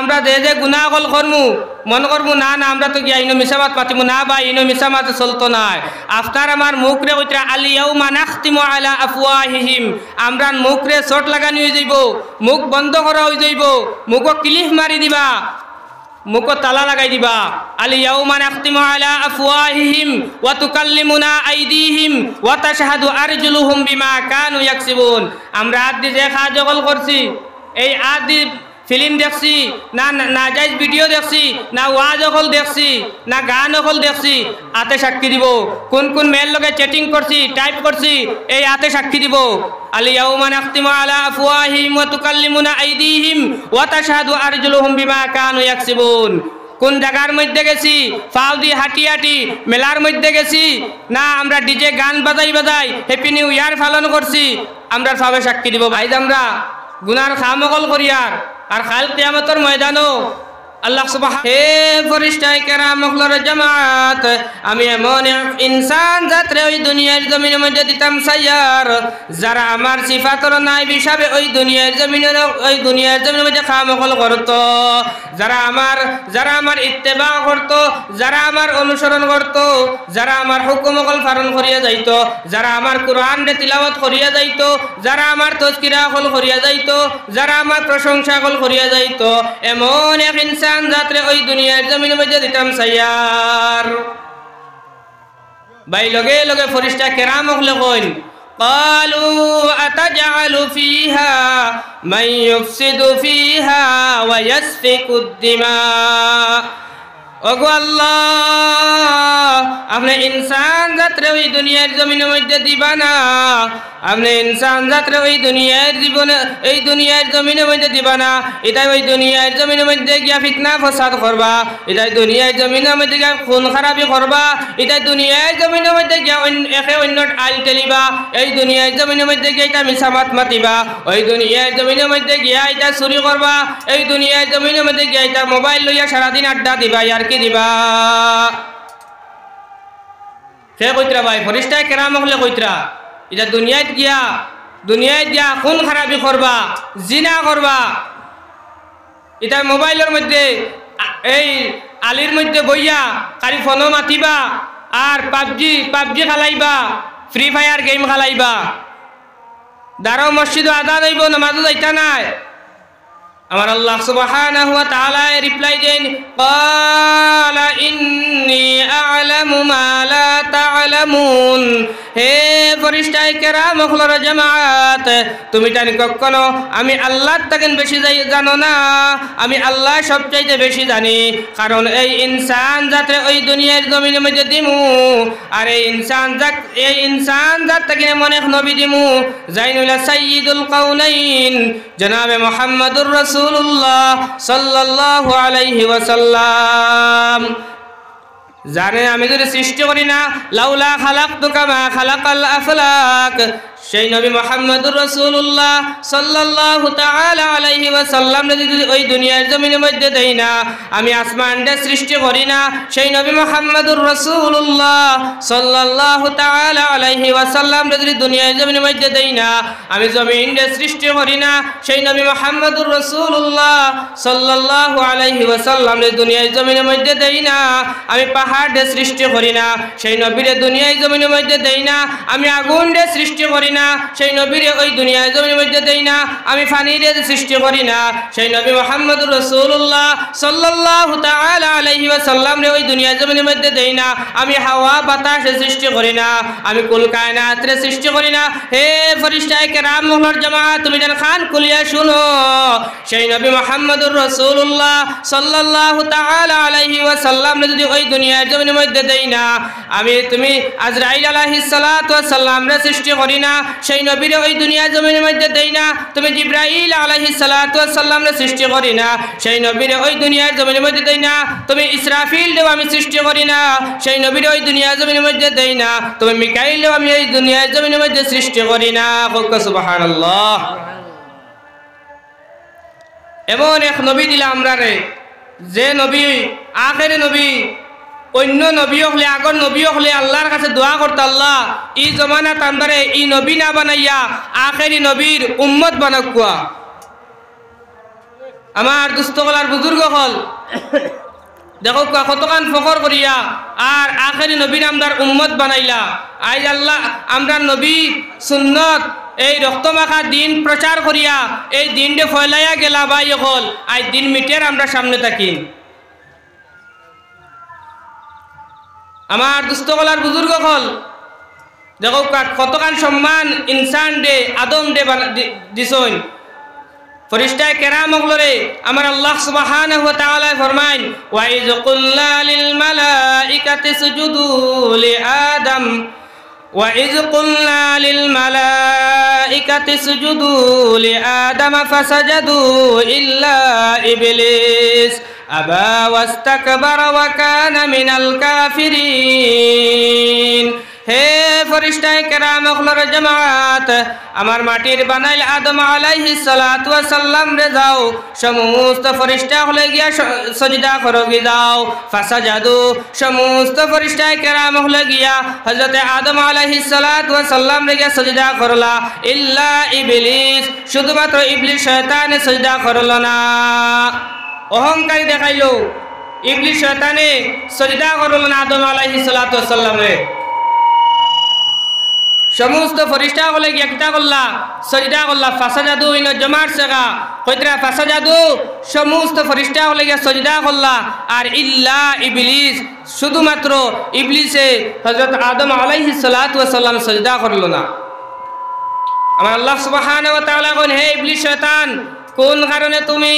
আমরা যে গুনাহ কল করমু মন করমু না না আমরা তো গিয়া ইনো মিসামাত পাতিমু না বা ইনো মিসামাত চলতো না আফতার আমার মুখ রে কইরা আল ইয়াউমা নাখতিমু আলা আফওয়াহিহিম আমরা মুখ রে চট লাগানি হই যাইব মুখ বন্ধ করা হই যাইব মুখ ক্লিপ মারি দিবা মুখ তালা লাগাই দিবা আল ইয়াউমা নাখতিমু আলা আফওয়াহিহিম ওয়া তুকাল্লিমুনা আইদিহিম ওয়া তাশহাদু আরজুলুহুম বিমা কানু ইয়াকসিবুন আমরা আদি যে কাজ করছি এই আদি ফিল্ম দেখছি না নাজাইজ ভিডিও দেখছি না ওয়াজ হল দেখছি না গান হল দেখছি আতে সাক্ষী দিব কোন কোন মেল লগে চ্যাটিং করছি টাইপ করছি এই আতে সাক্ষী দিব আল ইয়াউমা নাখতিমু আলা আফওয়াহিহিম ওয়া তুকাল্লিমুনা আইদিহিম ওয়া তাশহাদু আরজুলুহুম বিমা কানু ইয়াকসিবুন কোন জায়গার মধ্যে গেছি ফাও দি হাঁটি হাঁটি মেলার মধ্যে গেছি না আমরা ডিজে গান বাজাই হ্যাপি নিউ ইয়ার পালন করছি আমরা সবে সাক্ষী দিব ভাই আমরা গুনার খামকল করিয়ার আর কাল কিয়ামতের ময়দানো আল্লাহ সুবহানাহু হে ফেরেশতায়ে কেরাম মখলর জামাত আমি এমন ইনসান জাতরে ওই দুনিয়ার জমিনের মধ্যে দিতাম সাইয়ার যারা আমার সিফাতর নাই হিসাবে ওই দুনিয়ার জমিনের মধ্যে খামখল করত যারা আমার ইত্তেবা করত যারা আমার অনুসরণ করত যারা আমার হুকুমকল পালন করিয়া যাইত যারা আমার কুরআন রে তিলাওয়াত করিয়া যাইত যারা আমার তাজকিরা কল করিয়া যাইত যারা আমার প্রশংসা কল করিয়া যাইত এমন এক ইনসান যাত্রে ওই দুনিয়ার জমিনের মধ্যে দিতাম সাইয়ার ভাই লগে লগে ফেরেশতা কেরাম হলে কইন قالوا أتجعل فيها من يفسد فيها ويسفك الدماء ওগো আল্লাহ আপনি ইনসান জাতরে ওই দুনিয়ার জমিনের মধ্যে দিবা না আপনি ইনসান জাতরে ওই দুনিয়ার জমিনের মধ্যে দিবা না এটাই ওই দুনিয়ার জমিনের মধ্যে গিয়া ফিতনা ফসাদ করবা এটাই দুনিয়ার জমিনের মধ্যে গিয়া খুন খারাপি করবা এটাই দুনিয়ার জমিনের মধ্যে গিয়া একে অন্য আইল টেলিবা এই দুনিয়ার জমিনের মধ্যে গিয়া এটা মিছামাত মাতিবা ওই দুনিয়ার জমিনের মধ্যে গিয়া এটা চুরি করবা এই দুনিয়ার জমিনের মধ্যে গিয়া এটা মোবাইল লইয়া সারাদিন আড্ডা দিবা ইয়ার কি দিবা সে কইতরা ভাই ফেরেশতায়ে কেরাম হলে কইতরা এটা দুনিয়ায় গিয়া খুন খারাপি করবা জিনা করবা এটা মোবাইলের মধ্যে এই আলির মধ্যে বইয়া কারি ফোনও মাতিবা আর পাবজি খেলাইবা ফ্রি ফায়ার গেম খেলাইবা দাঁড়াও মসজিদ আদান হইব নামাজও যাইতা নাই আমার আল্লাহ সুবহানাহু ওয়া তাআলা রিপ্লাই দেন ক্বালা ইন্নী আ'লামু মা লা তা'লামুন হে ফেরেশতায়ে কেরাম মখলর জামাত তুমি জানি কখনো আমি আল্লাহর থেকে বেশি জানো না আমি আল্লাহ সবচাইতে বেশি জানি কারণ এই ইনসান জাতে ওই দুনিয়ার জমিনের মধ্যে দিমু আর এই ইনসান জাত থেকে মনে নবী দিমু জাইনুল সাইয়্যিদুল কাউনাইন জনাবে মুহাম্মদুর রাসূলুল্লাহ সাল্লাল্লাহু আলাইহি ওয়াসাল্লাম জানে আমি যদি সৃষ্টি করি না লাউলা খালাকতুকা মা খালাকাল আফলাক সেই নবী মুহাম্মদুর রাসূলুল্লাহ সাল্লাল্লাহু তাআলা আলাইহি ওয়াসাল্লাম যদি ওই দুনিয়ার জমিনের মধ্যে দেই না আমি আসমানটা সৃষ্টি করি না সেই নবী মুহাম্মদুর রাসূলুল্লাহ সাল্লাল্লাহু তাআলা আলাইহি ওয়াসাল্লাম যদি দুনিয়ার জমিনের মধ্যে দেই না আমি জমিনটা সৃষ্টি করি না সেই নবী মুহাম্মদুর রাসূলুল্লাহ সাল্লাল্লাহু আলাইহি ওয়াসাল্লাম দুনিয়ার জমিনের মধ্যে দেই না আমি পাহাড়টা সৃষ্টি করি না সেই নবীরে দুনিয়ার জমিনের মধ্যে দেই না আমি আগুনটা সৃষ্টি করি না সেই নবীরে ওই দুনিয়ার জমিনের মধ্যে দেই না আমি পানিরে সৃষ্টি করি না সেই নবী মুহাম্মদুর রাসূলুল্লাহ সাল্লাল্লাহু তাআলা আলাইহি ওয়াসাল্লাম রে ওই দুনিয়ার জমিনের মধ্যে দেই না আমি হাওয়া বাতাস সৃষ্টি করি না আমি কুল কায়নাত রে সৃষ্টি করি না হে ফেরেশতায়ে কেরাম মহলর জামাত তুমি যেন খান কুলিয়া শুনো সেই নবী মুহাম্মদুর রাসূলুল্লাহ সাল্লাল্লাহু তাআলা আলাইহি ওয়াসাল্লাম রে যদি ওই দুনিয়ার জমিনের মধ্যে দেই না তুমি আজরাইল আলাইহিস সালাতু ওয়াস সালাম রে সৃষ্টি করি না সেই নবীরে ওই দুনিয়ার জমিনের মধ্যে দেই না তুমি জিবরাইল আলাইহিস সালাতু ওয়াস সালাম রে সৃষ্টি করি না সেই নবীরে ওই দুনিয়ার জমিনের মধ্যে দেই না তুমি ইসরাফিল রে আমি সৃষ্টি করি না সেই নবীরে ওই দুনিয়ার জমিনের মধ্যে দেই না তুমি মিকাইল রে আমি এই দুনিয়ার জমিনের মধ্যে সৃষ্টি করি না সুবহানাল্লাহ এমন এক নবী দিলা আমরা রে যে নবী আখেরি নবী অন্য নবী হলে আগর নবী হলে আল্লাহর কাছে দোয়া করতে আল্লাহ এই জমানা তান্দারে এই নবী না বানাইয়া আখেরি নবীর উম্মত বানাকুয়া আমার দুস্থকলার বুজুর্গ হল দেখো কতখান ফখর করিয়া আর আখেরি নবীর আমদার উম্মত বানাইলা। আজ আল্লাহ আমরা নবী সুন্নত এই রক্তমাখা দিন প্রচার করিয়া এই দিনটা ফয়লাইয়া গেলা ভাই হল আজ দিন মিটের আমরা সামনে থাকি। আমার দুস্থকলার বুজুর্গ হল দেখো কতখান সম্মান ইনসান ডে আদম ডে দিছইন। ফরিস্তায়ে কেরাম হলরে আমার আল্লাহ সুবহানাহু ওয়া তাআলা ফরমাইন ওয়া ইয কুল্লা লিল মালাইকাতি সুজুদু লি আদম ওয়া ইয কুল্লা লিল মালাইকাতি সুজুদু লি আদম ফাসাজাদু ইল্লা ইবলিস আবা ওয়াস্তাকবারা ওয়া কানা মিনাল কাফিরিন। হে ফরিস্তায়ে কেরাম হলর জামাত আমার মাটির বানাইল আদম আলাইহিস সালাতু ওয়াস সালাম রে যাও সমস্ত ফরিস্তা হলে গিয়া সজদা করগি যাও। ফাসাজাদু সমস্ত ফরিস্তায়ে কেরাম হলে গিয়া হযরত আদম আলাইহিস সালাতু ওয়াস সালাম রে গিয়া সজদা করলা ইল্লা ইবলিস শুধুমাত্র ইবলিস শয়তানে সজদা করলো না। অহংকারী দেখাইলো ইবলিস শয়তানে সজদা করলো না আদম আলাইহিস সালাতু ওয়াস সালাম রে। সমস্ত ফরিস্তা বলে গিয়া কিতা করলা সজদা করলা। ফাসাজাদু ইন জমার সেগা কইতরা ফাসাজাদু সমস্ত ফরিস্তা বলে গিয়া সজদা করলা আর ইল্লা ইবলিস শুধুমাত্র ইবলিসে হযরত আদম আলাইহিস সালাতু ওয়াস সালাম সজদা করলো না। আমার আল্লাহ সুবহানাহু ওয়া তাআলা কোন হে ইবলিস শয়তান কোন কারণে তুমি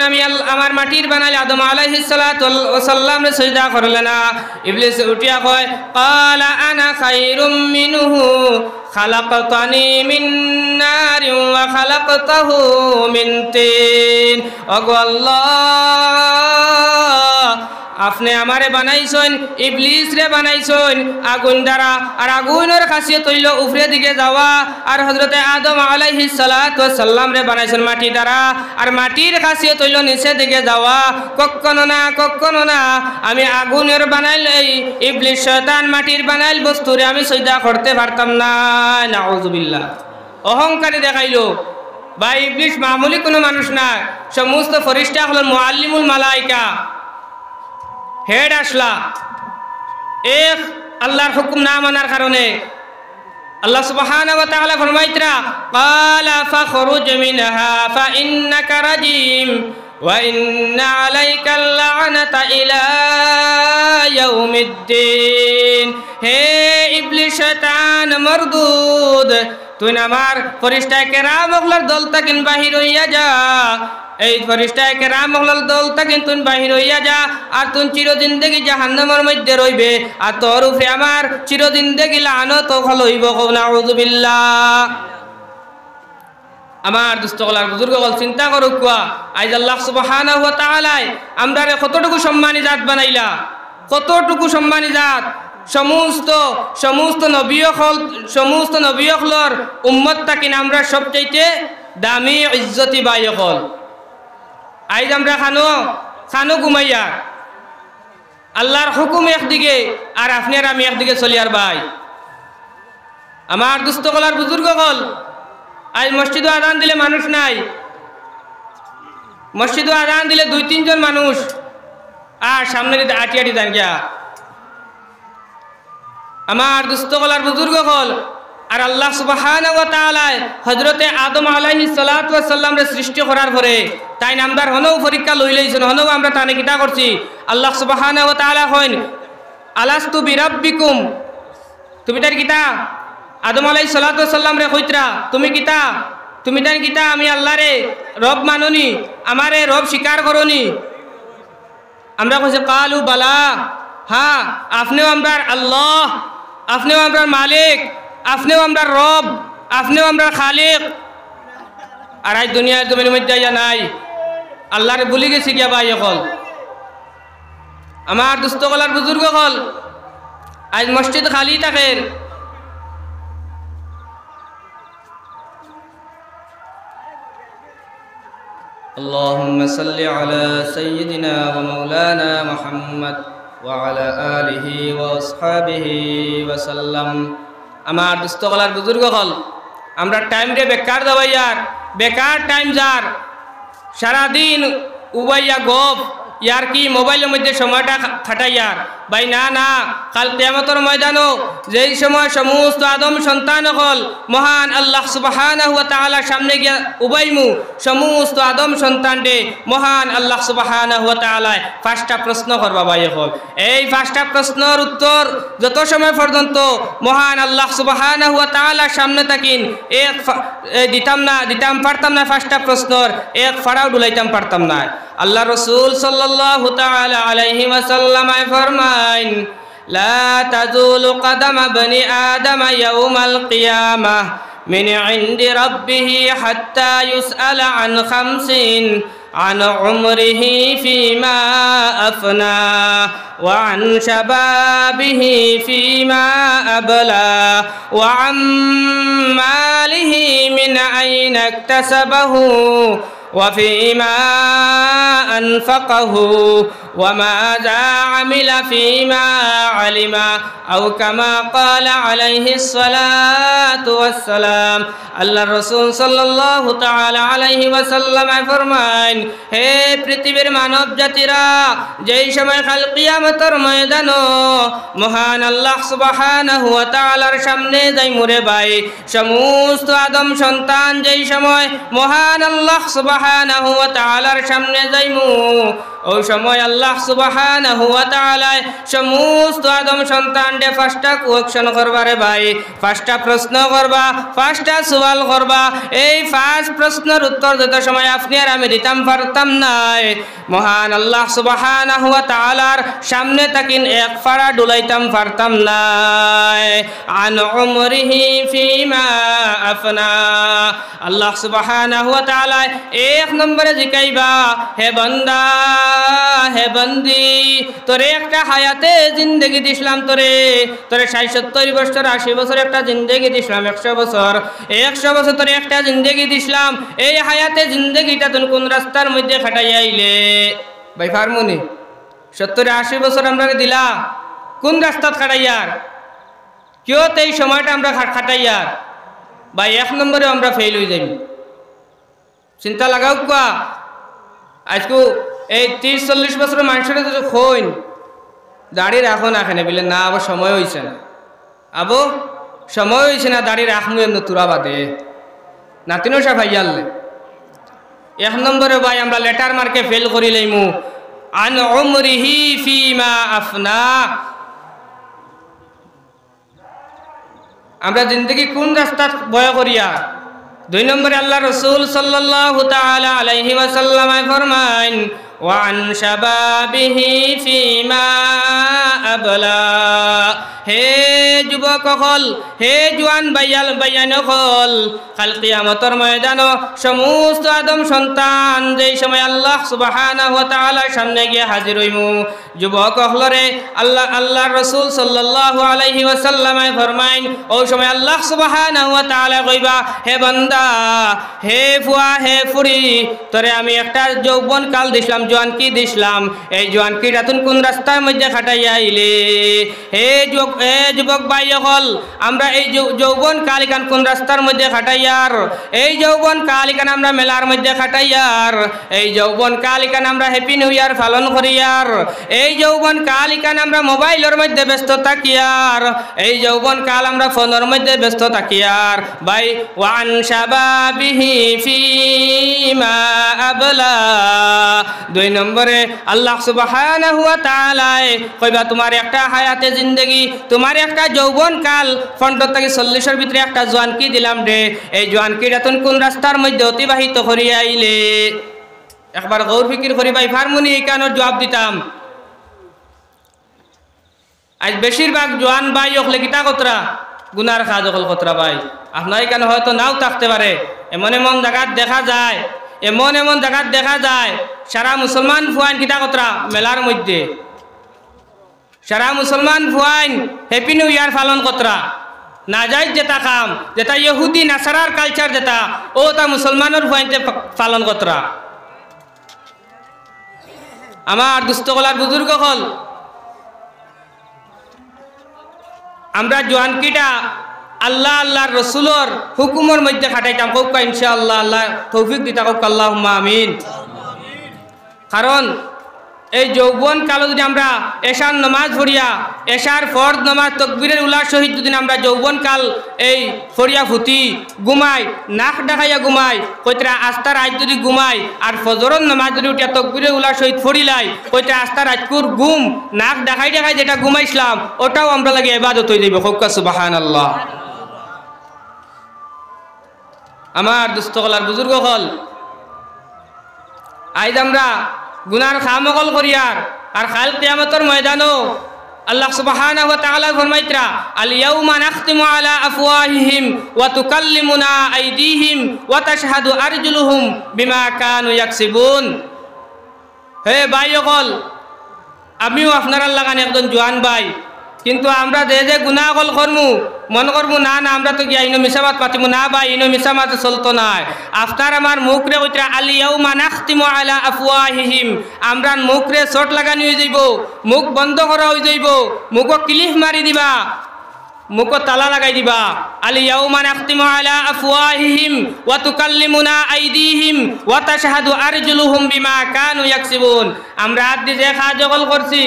আমি আমার মাটির বানাইলে আদম আলাইহিস সালাতু ওয়াস সালাম রে সিজদা করলে না। ইবলিস উঠিয়া কয় ক্বালা আনা খায়রুম মিনহু খালাকতানি মিন নারিন ওয়া খালাকতাহু মিন তিন। ওগো আল্লাহ আপনি আমারে বানাইছেন ইবলিস রে বানাইছেন আগুন দ্বারা আর আগুনের খাসিয়ত হইল উপরে দিকে যাওয়া আর হযরতে আদম আলাইহিস সালাতু ওয়াস সালাম রে বানাইছেন মাটি দ্বারা আর মাটির খাসিয়ত হইল নিচে দিকে যাওয়া। কখনো না আমি আগুনের বানাইলে ইবলিস শয়তান মাটির বানাইল বস্তুরে আমি সিজদা করতে পারতাম না। নাউযুবিল্লাহ। অহংকারী দেখাইলো ভাই ইবলিস মামুলি কোনো মানুষ না। সমস্ত ফেরেশতা হলেন মুআল্লিমুল মালায়েকা হেড আসলা এক আল্লাহর হুকুম না মানার কারণে। আল্লাহ সুবহানাহু ওয়া তাআলা ফরমাইতরা ক্বালা ফাখরুজ মিনহা ফাইন্নাকা রাজিম ওয়া ইন্না আলাইকাল লা'নাতা ইলা ইয়াউমিদ্দিন। হে ইবলিস শয়তান মরদুদ তুই আমার ফেরেশতায়ে কেরাম হলর দল তাকিন বাহির হইয়া যা। এই ফেরেশতায়ে কেরাম হলর দল তাকিন তুই বাহির হইয়া যা আর তুই চিরজিন্দেগি জাহান্নামের মধ্যে রইবে আর তোর উপরে আমার চিরজিন্দেগি লানত হইব। নাউযুবিল্লাহ। আমার দুস্থকলার বুজুর্গগণ চিন্তা করুক কোয়া আজ আল্লাহ সুবহানাহু ওয়া তাআলা আমরারে কতটুকু সম্মানী জাত বানাইলা, কতটুকু সম্মানী জাত। সমস্ত নবী হলর উম্মত তাকিন আমরা সবচাইতে দামি ইজ্জতি বাই হল। আজ আমরা খানো ঘুমাইয়া আল্লাহর হুকুম একদিকে আর আপনার আমি একদিকে চলি আর ভাই। আমার দুস্থকলার বুজুর্গ হল আজ মসজিদে আজান দিলে মানুষ নাই, মসজিদে আজান দিলে 2-3 জন মানুষ আর সামনে আটি যান গিয়া। আমার দুস্থকলার বুজুর্গ হল আর আল্লাহ সুবহানাহু ওয়া তাআলা হযরতে আদম আলাইহিস সালাতু ওয়াস সালাম রে সৃষ্টি করার পরে তাই নামদার হনও পরীক্ষা লই লইছেন, হনও আমরা তানে কিতা করছি। আল্লাহ সুবহানাহু ওয়া তাআলা কইন আলাস্তু বিরাব্বিকুম, তুমি তার কিতা আদম আলাইহিস সালাতু ওয়াস সালাম রে কইতরা তুমি কিতা, তুমি তার কিতা আমি আল্লাহ রে রব মাননি, আমারে রব স্বীকার করনি। আমরা কইছে কালু বালা, হ্যাঁ আপনিও আমরার আল্লাহ, আপনিও আমরার মালিক, আপনিও আমরার রব, আপনিও আমরার খালিক। আর আজ দুনিয়ার জমির মধ্যে আইয়া নাই, আল্লাহরে ভুলি গেছি গিয়া ভাই হল। আমার দুস্থকলার বুজুর্গ হল আজ মসজিদ খালি থাকে। اللهم صل على سيدنا ومولانا محمد وعلى آله وأصحابه وسلم। আমার দুস্থকলার বুজুর্গ হল আমরা টাইম রে বেকার দাবাইয়ার, বেকার টাইম যার সারাদিন উবাইয়া গপ ইয়ার কি মোবাইলের মধ্যে সময়টা খাটাইয়ার ভাই না না, কাল কিয়ামতের ময়দানও যেই সময় সমস্ত আদম সন্তান হল মহান আল্লাহ সুবহানাহু ওয়া তাআলার সামনে গিয়া উবাইমু, সমস্ত আদম সন্তানরে মহান আল্লাহ সুবহানাহু ওয়া তাআলা পাঁচটা প্রশ্ন করবা ভাই হল। এই পাঁচটা প্রশ্নের উত্তর যত সময় পর্যন্ত মহান আল্লাহ সুবহানাহু ওয়া তাআলার সামনে থাকিন দিতাম পারতাম না, পাঁচটা প্রশ্নর এক ফাড়াও ডুলাইতাম পারতাম না। আল্লাহ রসুল সাল্লাল্লাহু তাআলা আলাইহি ওয়াসাল্লাম ফরমাইন, লা তাজুলু কদম বনি আদম ইয়াউমাল কিয়ামাহ মিন ইনদি রাব্বিহি হাত্তা ইউসআলা আন খামসিন, عن عمره فيما أفنى وعن شبابه فيما أبلى وعن ماله من أين اكتسبه وفيما أنفقه وماذا عمل فيما علم أو كما قال عليه الصلاة والسلام। আল্লাহ রসুল সাল্লাল্লাহু তাআলা আলাইহি ওয়াসাল্লাম ফরমান, হে পৃথিবীর মানব জাতিরা, যেই সময় কাল কিয়ামতের ময়দান মহান আল্লাহ সুবহানাহু ওয়া তাআলার সামনে যাই মুরে ভাই, সমস্ত আদম সন্তান যেই সময় মহান আল্লাহ সুবহানাহু ওয়া তাআলার সামনে যাইমু, ওই সময় আল্লাহ সুবহানাহু ওয়া তাআলা সমস্ত আদম সন্তানদের পাঁচটা কোয়েকশন করবারে ভাই, পাঁচটা প্রশ্ন করবা, পাঁচটা সওয়াল করবা। এই পাঁচ প্রশ্নের উত্তর যত সময় আপনি আর আমি দিতাম পারতাম নাই, মহান আল্লাহ সুবহানাহু ওয়া তাআলার সামনে তাকিন এক ফাড়া ডুলাইতাম পারতাম নাই। আন উমরিহি ফিমা আফনা, আল্লাহ সুবহানাহু ওয়া তাআলা এক নম্বরে জিকাইবা, হে বান্দা হে বন্দি, তোরে একটা হায়াতে জিন্দেগি দিছিলাম, তোরে ৬০-৭০ বছর ৮০ বছর একটা জিন্দেগি দিছিলাম, ১০০ বছর তোরে একটা জিন্দেগি দিছিলাম। এই হায়াতে জিন্দেগিটা তুমি কোন রাস্তার মধ্যে খাটাই আইলে ভাই ফার্মনি? ৭০-৮০ বছর আমরা দিলা কোন রাস্তাত খাটাইয়ার? কেউ তো এই সময়টা আমরা খাটাইয়ার ভাই, এক নম্বরে আমরা ফেল হয়ে যাই। চিন্তা লাগাও কোয়া, আজকে এই ৩০-৪০ বছর মানুষের যদি খোন দাড়ি রাখো না এখানে বলে না, আবার সময় হয়েছে না, সময় হয়েছে না, দাড়ি রাখমু এমনি তুরা বাদে নাতিনো সা ভাইয়ালে। এক নম্বরে ভাই আমরা লেটার মার্কে ফেল করি লাইমু, আন উমরিহি ফিমা আফনা, আমরা জিন্দগি কোন রাস্তা বয় করিয়া। ২ নম্বরে আল্লাহ রসুল সাল্লাল্লাহু তাআলা আলাইহি ওয়াসাল্লাম ফরমান, ওয়ান শাবাবিহি ফিমা আবলা, হে যুবক হল, হে জোয়ান বাইয়ান হল, কাল কিয়ামতের ময়দান সমস্ত আদম সন্তান যেই সময় আল্লাহ সুবহানাহু ওয়া তাআলার সামনে গিয়ে হাজির হইমু, যুবক হলরে আল্লাহর রাসূল সাল্লাল্লাহু আলাইহি ওয়াসাল্লাম ফরমাইন, ওই সময় আল্লাহ সুবহানাহু ওয়া তাআলা কইবা, হে বান্দা, হে ফুয়া, হে ফুরি, তোরে আমি একটা যৌবন কাল দিছিলাম, জোয়ান কি দিছিলাম, এই জোয়ান কি রাতুন কোন রাস্তার মধ্যে খাটাইয়া আইলে? হে যুবক ভাই হল, আমরা এই যৌবন কালিকান কোন রাস্তার মধ্যে খাটাইয়ার? এই যৌবন কালিকান আমরা মেলার মধ্যে খাটাইয়ার, এই যৌবন কালিকান আমরা হ্যাপি নিউ ইয়ার পালন করিয়ার, এই যৌবন কালিকান আমরা মোবাইলের মধ্যে ব্যস্ত থাকিয়ার, এই যৌবন কাল আমরা ফোনের মধ্যে ব্যস্ত থাকিয়ার ভাই। ওয়ান শাবাবিহি ফিমা আবলা, ২ নম্বরে আল্লাহ সুবহানাহু ওয়া তাআলা কইবা, তোমার একটা হায়াতে জিন্দেগি, তোমার একটা যৌবন কাল ১৫ থেকে ৪০-এর ভিতরে একটা জোয়ান কি দিলাম রে, এই জোয়ান কি রাতুন কোন রাস্তার মধ্যে অতিবাহিত করিয়া আইলে? একবার গৌর ফিকির করি ভাই ফার্মনি, এই কারণে জবাব দিতাম। আজ বেশিরভাগ জোয়ান ভাই হলে কিতা কতরা গুনার কাজ হল কতরা ভাই, আপনার এখানে হয়তো নাও থাকতে পারে। এমন জায়গাত দেখা যায়, এমন জায়গাত দেখা যায় সারা মুসলমান ফুয়াইন কিতা কতরা মেলার মধ্যে, সারা মুসলমান ফুয়াইন হ্যাপি নিউ ইয়ার পালন কতরা না যায়, যেটা কাম যেটা ইহুদি নাসারার কালচার যেটা ও তা মুসলমানের ফুয়াইনতে পালন কতরা। আমার দুস্থকলার বুজুর্গ হল, আমরা জোয়ানকিটা আল্লাহর রসুলর হুকুমের মধ্যে খাটাইতাম, কোক ইনশাআল্লাহ, আল্লাহ তৌফিক দিতা, কোক আল্লাহুম্মা আমিন। কারণ এই যৌবন কালো যদি আমরা এশার নমাজ পড়িয়া এশার ফরজ নমাজ তকবীরের উল্লাস সহিত যদি আমরা যৌবন কাল এই ফরিয়া ফুটি ঘুমাই নাক ডাকাইয়া ঘুমাই কইতরা আস্তার আজ যদি ঘুমাই আর ফজরন নমাজ যদি উঠিয়া তকবীরের উল্লাস সহিত ফরিলাই কইতরা আস্তার আজকুর ঘুম নাক ডাকাই ডাকাই যেটা ঘুমাইছিলাম ওটাও আমরা লাগে ইবাদত হয়ে যাবে হক্কা সুবহানাল্লাহ। আমার দুস্থকলার বুজুর্গ হল আজ আমরা গুনার খামকল করিয়ার আর কাল কিয়ামতের ময়দানো আল্লাহ সুবহানাহু ওয়া তাআলা ফরমাইতরা আল ইয়াউমা নাখতিমু আলা আফওয়াহিহিম ওয়া তুকাল্লিমুনা আইদিহিম ওয়া তাশহাদু আরজুলুহুম বিমা কানু ইয়াকসিবুন। হে ভাই সকল, আমিও আপনার লাগান একজন জোয়ান ভাই, কিন্তু আমরা যে গুনাহ কল করমু মন করবো না না আমরা তো গিয়া ইনো মিসামাত পাতিমু না ভাই, ইনো মিসামাত চলতো না। আফতার আমার মুখ রে কইতরা আল ইয়াউমা নাখতিমু আলা আফওয়াহিহিম, আমরা মুখ রে চট লাগানি হয়ে যাইব, মুখ বন্ধ করা হয়ে যাইব, মুখ ক্লিপ মারি দিবা, মুখ তালা লাগাই দিবা। আল ইয়াউমা নাখতিমু আলা আফওয়াহিহিম ওয়া তুকাল্লিমুনা আইদিহিম ওয়া তাশহাদু আরজুলুহুম বিমা কানু ইয়াকসিবুন। আমরা আদি যে কাজ কল করছি,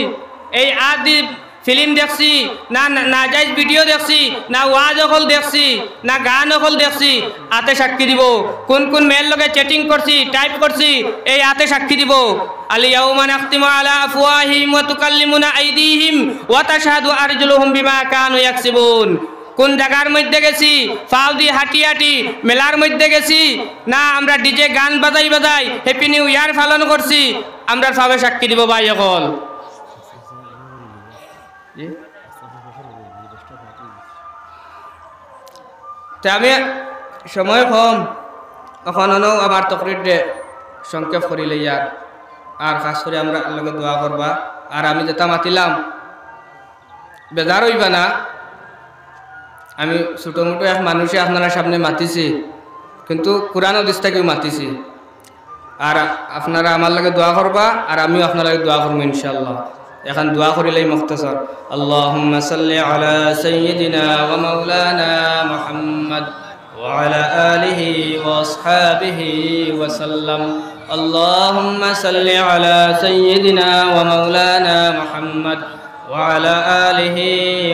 এই আদি ফিল্ম দেখছি না নাজাইজ ভিডিও দেখছি না ওয়াজ অকল দেখছি না গান অকল দেখছি, আতে সাক্ষী দিব। কোন কোন মেয়ের লগে চ্যাটিং করছি টাইপ করছি এই আতে সাক্ষী দিব। আল ইয়াউমা নাখতিমু আলা আফওয়াহিহিম ওয়া তুকাল্লিমুনা আইদিহিম ওয়া তাশহাদু আরজুলুহুম বিমা কানু ইয়াকসিবুন। কোন জায়গার মধ্যে গেছি, ফাও দিয়ে হাঁটি হাঁটি মেলার মধ্যে গেছি না আমরা ডিজে গান বাজাই বাজাই হ্যাপি নিউ ইয়ার পালন করছি, আমরা সবে সাক্ষী দিব ভাই সকল। আমি সময় কম এখন আমার তকরিরে সংক্ষেপ করিলে ইয়ার আর খাস করে আমরা আল্লাহকে দোয়া করবা। আর আমি যেটা মাতিলাম বেজার হইবা না, আমি ছোটো মোটো এক মানুষে আপনারা সামনে মাতিছি, কিন্তু কোরআন হাদিস থেকেও মাতিছি। আর আপনারা আমার লাগে দোয়া করবা আর আমিও আপনার লাগে দোয়া করবো ইনশাআল্লাহ। এখন দোয়া করিলেই মুখতাসার। আল্লাহুম্মা সাল্লি আলা সাইয়্যিদিনা ওয়া মাওলানা মুহাম্মদ ওয়া আলা আলিহি ওয়া আসহাবিহি ওয়া সাল্লাম। আল্লাহুম্মা সাল্লি আলা সাইয়্যিদিনা ওয়া মাওলানা মুহাম্মদ ওয়া আলা আলিহি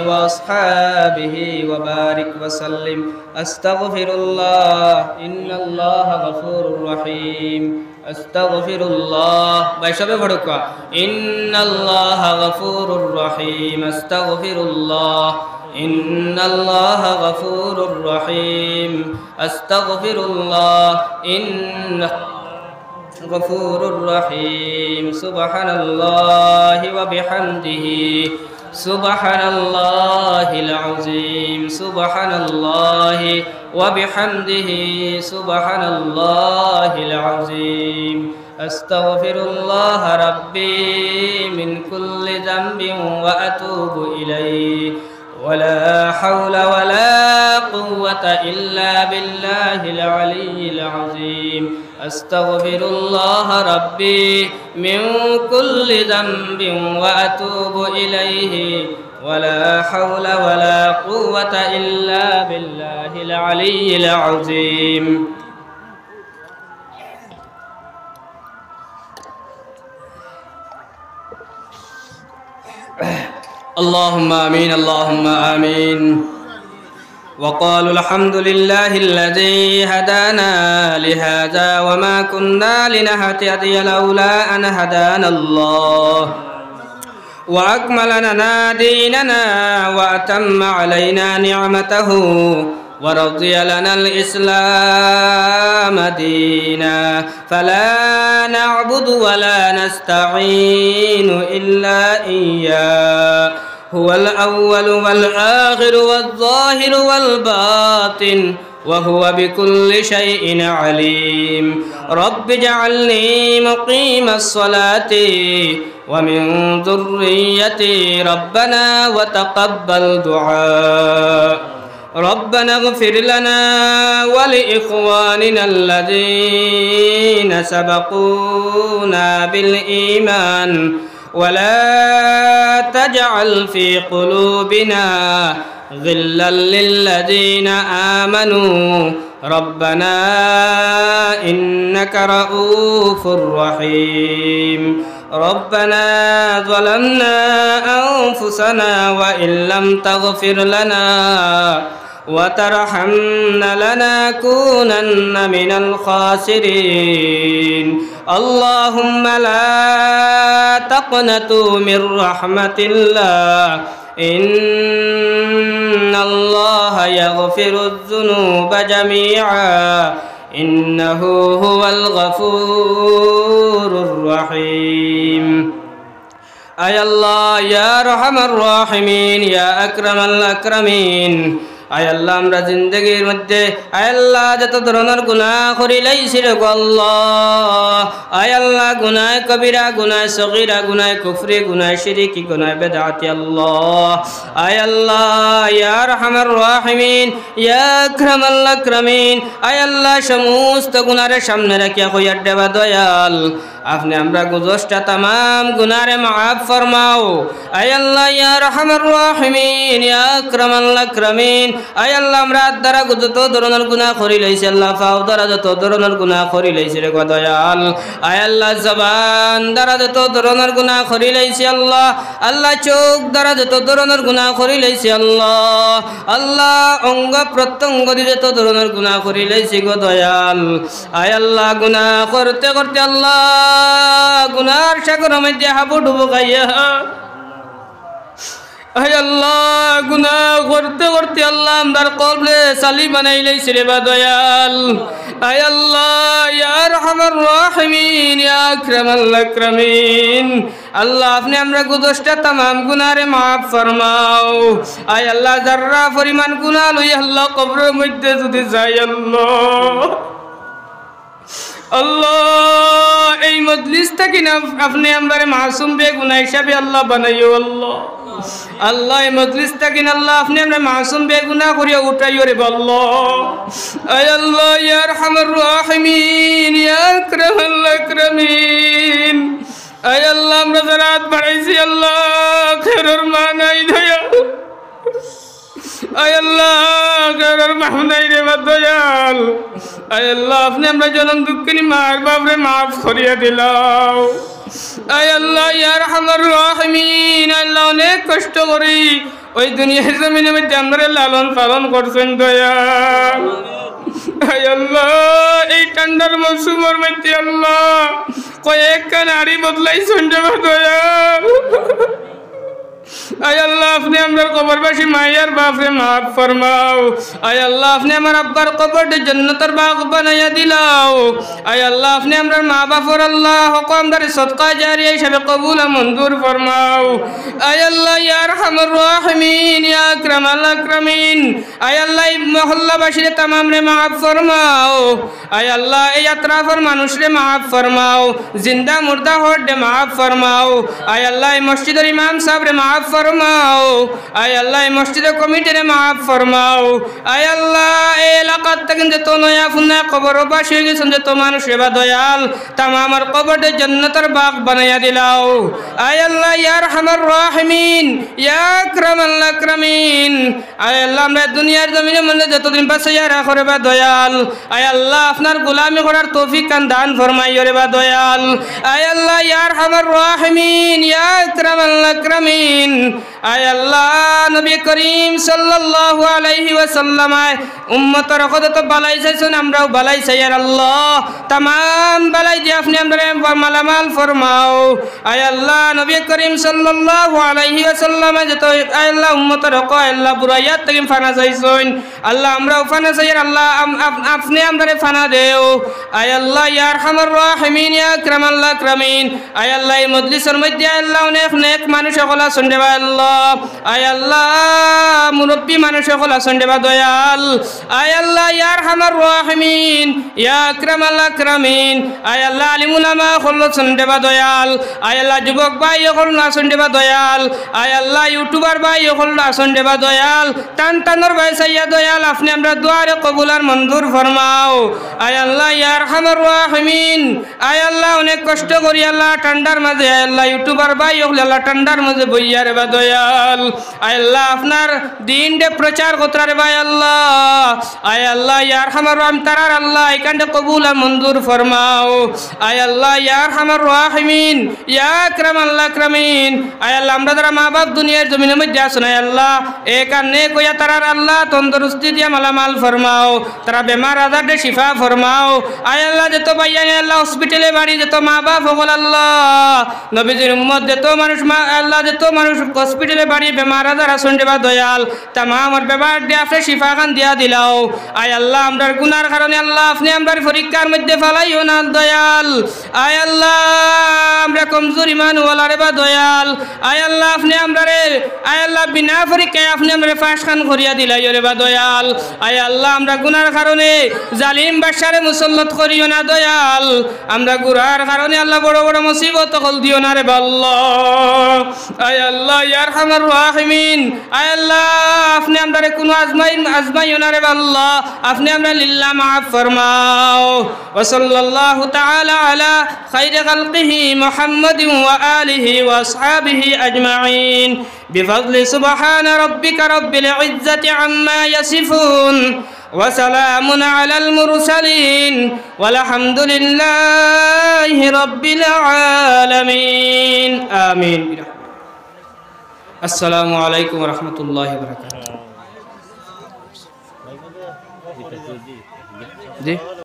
ওয়া আসহাবিহি ওয়া বারিক ওয়া সাল্লিম। আস্তাগফিরুল্লাহ ইন্নাল্লাহা গফুরুর রহিম। আস্তাগফিরুল্লাহ বাইশাবে পড়ুকা ইন্নাল্লাহা গফুরুর রহিম। আস্তাগফিরুল্লাহ ইন্নাল্লাহা গফুরুর রহিম। আস্তাগফিরুল্লাহ ইন্নাল্লাহা গফুরুর রহিম। সুবহানাল্লাহি ওয়া বিহামদিহি সুবহানাল্লাহিল আযীম। সুবহানাল্লাহি ওয়া বিহামদিহি সুবহানাল্লাহিল আযীম। আস্তাগফিরুল্লাহ রাব্বি মিন কুল্লি যামবিন ওয়া আতুবু ইলাইহি ওয়ালা হাওলা ওয়ালা কুওয়াতা ইল্লা বিল্লাহিল আলিয়্যিল আযীম। আস্তাগফিরুল্লাহ রাব্বি মিন কুল্লি যামবিন ওয়া আতুবু ইলাইহি ওয়ালা হাওলা ওয়ালা কুওয়াতা ইল্লা বিল্লাহিল আলিয়্যিল আযীম। اللهم آمين اللهم آمين. وقالوا الحمد لله الذي هدانا لهذا وما كنا لنهتدي لولا أن هدانا الله وأكمل لنا ديننا وأتم علينا نعمته ورضي لنا الإسلام دينا فلا نعبد ولا نستعين إلا إياه هو الأول والآخر والظاهر والباطن وهو بكل شيء عليم. رب اجعلني مقيم الصلاة ومن ذريتي ربنا وتقبل دعاء. ربنا اغفر لنا ولإخواننا الذين سبقونا بالإيمان ولا تجعل في قلوبنا غلا للذين آمنوا ربنا إنك رؤوف رحيم ربنا ظلمنا أنفسنا وإن لم تغفر لنا وترحمنا لنكونن من الخاسرين اللهم لا تقنطوا من رحمة الله إن الله يغفر الذنوب جميعا إنه هو الغفور الرحيم أي الله يا أرحم الراحمين يا أكرم الأكرمين আয় আল্লাহ আমরা জিন্দগির মধ্যে আয় আল্লাহ যত ধরনের গুনাহ করিলাইছি রে আল্লাহ আয় আল্লাহ গুনাহ কবিরা গুনাহ সগীরা গুনাহ কুফরি গুনাহ শিরকি গুনাহ বিদআতি আল্লাহ আয় আল্লাহ ইয়া আরহামার রাহিমিন ইয়া আকরামাল আকরামিন আয় আল্লাহ সমস্ত গুনাহের সামনে রাখিয়া কইয়া দেবা দয়াল আপনি আমরা গুজশটা तमाम গুনাহে maaf ফরমাও আয় আল্লাহ ইয়া আরহামার রাহিমিন ইয়া আকরামাল আকরামিন আয় আল্লাহ আমরা দ্বারা যত ধরনের গুনাহ করি লইছি আল্লাহ পাও দ্বারা যত ধরনের গুনাহ করি লইছি রে দয়াল আয় আল্লাহ জবান দ্বারা যত ধরনের গুনাহ করি লইছি আল্লাহ আল্লাহ চোখ দ্বারা যত ধরনের গুনাহ করি লইছি আল্লাহ আল্লাহ অঙ্গ প্রত্যঙ্গ দিয়ে যত ধরনের গুনাহ করি লইছি গো দয়াল আয় আল্লাহ গুনাহ করতে করতে আল্লাহ গুনার সাগরের মধ্যে হাবুডুবু গাইয়া আয় আল্লাহ গুনাহ করতে করতে আল্লাহ আমরার কলবে সালি বানাই লইছি রে দয়াল আয় আল্লাহ ইয়া আরহামার রাহিমিন ইয়া আকরামাল আকরামিন আল্লাহ আপনি আমরা গুজশটা तमाम গুনাহে maaf ফরমাও আয় আল্লাহ যারা পরিমাণ গুনাহ লইয়া আল্লাহ কবরের মধ্যে যদি যাই আল্লাহ আল্লাহ এই মজলিস থেকে না আপনি আমরারে মাসুম বেগুনাহ হিসাবে আল্লাহ বানাইও আল্লাহ আল্লাহ এই মজলিস থেকে না আল্লাহ আপনি আমরা মাসুম বেগুনাহ করিয়া উঠাইও রে আল্লাহ আয় আল্লাহ ইয়া আরহামার রাহিমিন ইয়া আকরামাল আকরামিন আয় আল্লাহ আমরা রাত বাড়াইছি আল্লাহ খেরের মানাই দয়া আয় আল্লাহ গরর মাহনাই রে দয়াল আয় আল্লাহ আপনি আমরা জনম দুঃখিনী মার বাপরে maaf করিয়া দিলাও আয় আল্লাহ ইয়া আরহামার রাহিমিন আল্লাহ অনেক কষ্ট করি ওই দুনিয়ার জমিনের মধ্যে আমরা লালন পালন করছেন দয়াল আয় আল্লাহ এই ঠান্ডার মৌসুমের মধ্যে আল্লাহ কয়েকটা নারী বদলাইছেন দয়াল আয় আল্লাহ আপনি আমার কবরবাসী মায়ের বাপরে maaf ফরমাও আয় আল্লাহ আপনি আমার আব্বার কবরটা জান্নাতের বাগ বানাইয়া দিলাও আয় আল্লাহ আপনি আমার মা বাপর আল্লাহ হুকুমদার সদকা জারিয়া হিসাবে কবুল মঞ্জুর ফরমাও আয় আল্লাহ ইয়া আরহামার রাহিমিন ইয়া আকরামাল আকরামিন আয় আল্লাহ এই মহল্লাবাসীরে तमाम রে maaf ফরমাও আয় আল্লাহ এই আত্রাফের মানুষরে maaf ফরমাও জিন্দা মুর্দা হড়ে maaf ফরমাও আয় আল্লাহ এই মসজিদের ইমাম সাহেবরে maaf ফরমাও আয় আল্লাহ মসজিদ কমিটিরে maaf ফরমাও আয় আল্লাহ এই এলাকার থেকে যত নয়া ফুনা কবরবাসী হয়ে গেছেন যত মানুষ সেবা দয়াল तमाम আর কবরে জান্নাতের বাগ বানাইয়া দিলাও আয় আল্লাহ ইয়া আরহামার রাহিমিন ইয়া আকরামাল আকরামিন আয় আল্লাহ আমরা দুনিয়ার জমিনের মধ্যে যতদিন বাঁচিয়া রাখো রে দয়াল আয় আল্লাহ আপনার গোলামি করার তৌফিক দান ফরমাইও রে দয়াল আয় আল্লাহ ইয়া আরহামার রাহিমিন ইয়া আকরামাল আকরামিন আয় আল্লাহ নবী করিম সাল্লাল্লাহু আলাইহি ওয়াসাল্লাম উম্মতের কত বালাই চাইছেন আমরাও বালাই চাই আর আল্লাহ तमाम বালাই দিয়ে আপনি আমাদের মালামাল ফরমাও আয় আল্লাহ নবী করিম সাল্লাল্লাহু আলাইহি ওয়াসাল্লাম যত আয় আল্লাহ উম্মতের আল্লাহ বুরাইয়াত থেকে ফানা চাইছেন আল্লাহ আমরাও ফানা চাই আর আল্লাহ আপনি আমাদের ফানা দেও আয় আল্লাহ ইয়া আরহামার রাহিমিন ইয়া আকরামাল আকরামিন আয় আল্লাহ এই মজলিসের মধ্যে আল্লাহ অনেক নেক মানুষ সকল আছেন রে আল্লাহ আয় আল্লাহ মুরব্বী মানুষ সকল আছেন রে দয়াল আয় আল্লাহ ইয়া আরহামার রাহিমিন ইয়া আকরামাল আকরামিন আয় আল্লাহ আলিম উলামা সকল আছেন রে দয়াল আয় আল্লাহ যুবক ভাই সকল আছেন রে দয়াল আয় আল্লাহ ইউটিউবার ভাই সকল আছেন রে দয়াল টানটানোর ভাই সাইয়া দয়াল আপনি আমরা দুয়ারে কবুল আর মঞ্জুর ফরমাও আয় আল্লাহ ইয়া আরহামার রাহিমিন আয় আল্লাহ অনেক কষ্ট করি আল্লাহ ঠান্ডার মাঝে আয় আল্লাহ ইউটিউবার ভাই সকল আল্লাহ ঠান্ডার মাঝে বইয়া রে দয়াল আয় আল্লাহ আপনার দিন দে প্রচার করতে ভাই আল্লাহ আয় আল্লাহ ইয়ার হামার রাম তারার আল্লাহ এখানটা কবুল মঞ্জুর ফরমাও আয় আল্লাহ ইয়ার হামার রাহিমিন ইয়া আকরাম আল্লাহ আকরামিন আয় আল্লাহ আমরা যারা মা বাপ দুনিয়ার জমিনের মধ্যে আসুন আয় আল্লাহ এখানে কইয়া তারার আল্লাহ তন্দরুস্তি দিয়া মালামাল ফরমাও তারা বেমার আজার দে শিফা ফরমাও আয় আল্লাহ যত ভাইয়া আল্লাহ হসপিটালে বাড়ি যত মা বাপ হল আল্লাহ নবীজির উম্মত যত মানুষ মা আল্লাহ যত মানুষ হসপিটালে বাড়ি বেমার আজার আসুন দেবা দয়াল তামামর বেমার দিয়ে আপনি শিফা খান দিয়া দিলাও আয় আল্লাহ আমরার গুনার কারণে আল্লাহ আপনি আমরার পরীক্ষার মধ্যে ফালাইও না দয়াল আয় আল্লাহ আমরা কমজোর ইমান ওয়ালা রে বা দয়াল আয় আল্লাহ আপনি আমরারে আয় আল্লাহ বিনা পরীক্ষায় আপনি আমরারে পাশ খান করিয়া দিলাই রে বা দয়াল আয় আল্লাহ আমরা গুনার কারণে জালিম বাদশারে মুসল্লত করিও না দয়াল আমরা গুনার কারণে আল্লাহ বড় বড় মুসিবত কল দিও না রে বা আল্লাহ আয় আল্লাহ ইয়া আরহামার রাহিমিন আয় আল্লাহ আপনি আমরারে কোনো আজমাইও না রে বা আল্লাহ আপনি আমরা লিল্লাহ মাফ ফরমাও ওয়া সাল্লাল্লাহু তাআলা আলা খাইরি খালকিহি মুহাম্মাদিন ওয়া আলিহি ওয়া আসহাবিহি আজমাইন বিফadli সুবহান রাব্বিকা রাব্বিল ইজ্জাতি আম্মা ইয়াসিফুন ওয়া সালামুন আলাল মুরসালিন ওয়ালহামদুলিল্লাহি রাব্বিল আলামিন আমিন আসসালামু আলাইকুম ওয়া রাহমাতুল্লাহি ওয়া বারাকাতুহু জি